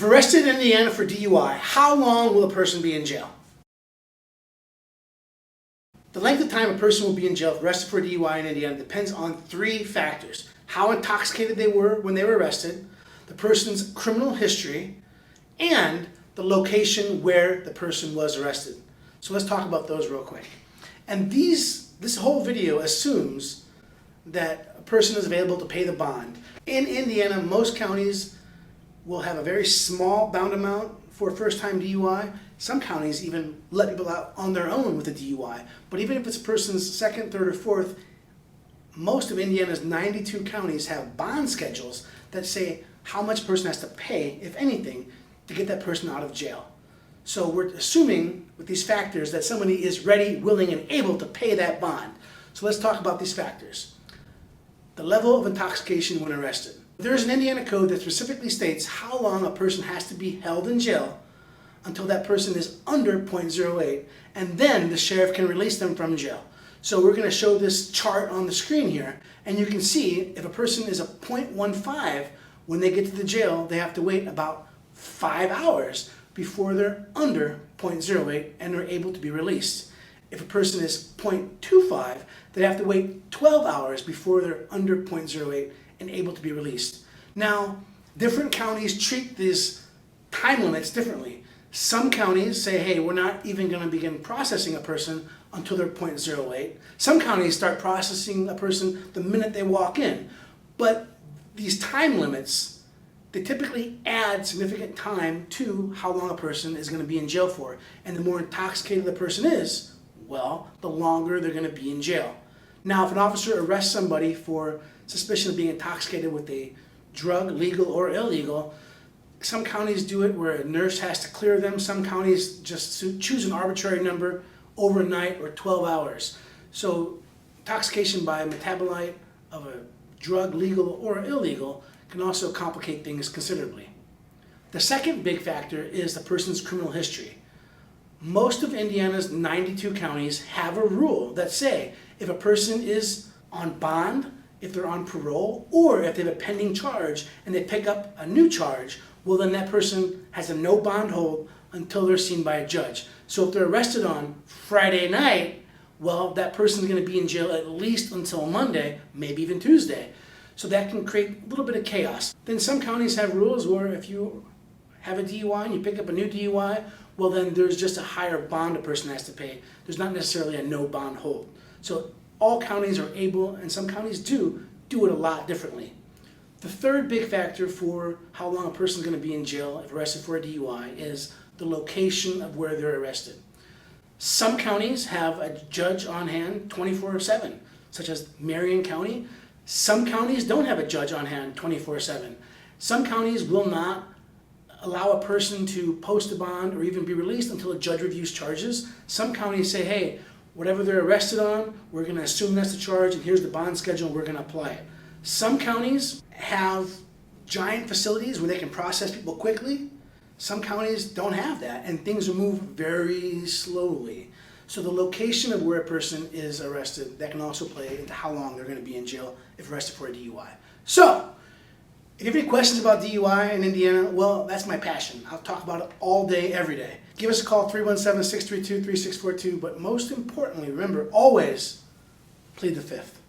arrested in Indiana for DUI, how long will a person be in jail? The length of time a person will be in jail if arrested for DUI in Indiana depends on three factors: how intoxicated they were when they were arrested, the person's criminal history, and the location where the person was arrested. So let's talk about those real quick. And this whole video assumes that a person is available to pay the bond. In Indiana, most counties will have a very small bond amount for a first-time DUI. Some counties even let people out on their own with a DUI. But even if it's a person's second, third, or fourth, most of Indiana's 92 counties have bond schedules that say how much a person has to pay, if anything, to get that person out of jail. So we're assuming with these factors that somebody is ready, willing, and able to pay that bond. So let's talk about these factors. The level of intoxication when arrested. There's an Indiana code that specifically states how long a person has to be held in jail until that person is under 0.08, and then the sheriff can release them from jail. So we're going to show this chart on the screen here, and you can see if a person is a 0.15, when they get to the jail, they have to wait about 5 hours before they're under 0.08 and they're able to be released. If a person is 0.25, they have to wait 12 hours before they're under 0.08 and able to be released. Now, different counties treat these time limits differently. Some counties say, hey, we're not even going to begin processing a person until they're 0.08. Some counties start processing a person the minute they walk in. But these time limits, they typically add significant time to how long a person is going to be in jail for. And the more intoxicated the person is, well, the longer they're going to be in jail. Now, if an officer arrests somebody for suspicion of being intoxicated with a drug, legal or illegal, some counties do it where a nurse has to clear them. Some counties just choose an arbitrary number overnight or 12 hours. So intoxication by a metabolite of a drug, legal or illegal, can also complicate things considerably. The second big factor is the person's criminal history. Most of Indiana's 92 counties have a rule that say if a person is on bond, if they're on parole, or if they have a pending charge and they pick up a new charge, well then that person has a no bond hold until they're seen by a judge. So if they're arrested on Friday night, well, that person's going to be in jail at least until Monday, maybe even Tuesday. So that can create a little bit of chaos. Then some counties have rules where if you have a DUI and you pick up a new DUI, well then there's just a higher bond a person has to pay. There's not necessarily a no bond hold. So all counties are able, and some counties do it a lot differently. The third big factor for how long a person is going to be in jail if arrested for a DUI is the location of where they're arrested. Some counties have a judge on hand 24/7, such as Marion County. Some counties don't have a judge on hand 24/7. Some counties will not allow a person to post a bond or even be released until a judge reviews charges. Some counties say, hey, whatever they're arrested on, we're going to assume that's the charge, and here's the bond schedule, we're going to apply it. Some counties have giant facilities where they can process people quickly. Some counties don't have that, and things will move very slowly. So the location of where a person is arrested, that can also play into how long they're going to be in jail if arrested for a DUI. So, if you have any questions about DUI in Indiana, well, that's my passion. I'll talk about it all day, every day. Give us a call, 317-632-3642, but most importantly, remember, always plead the fifth.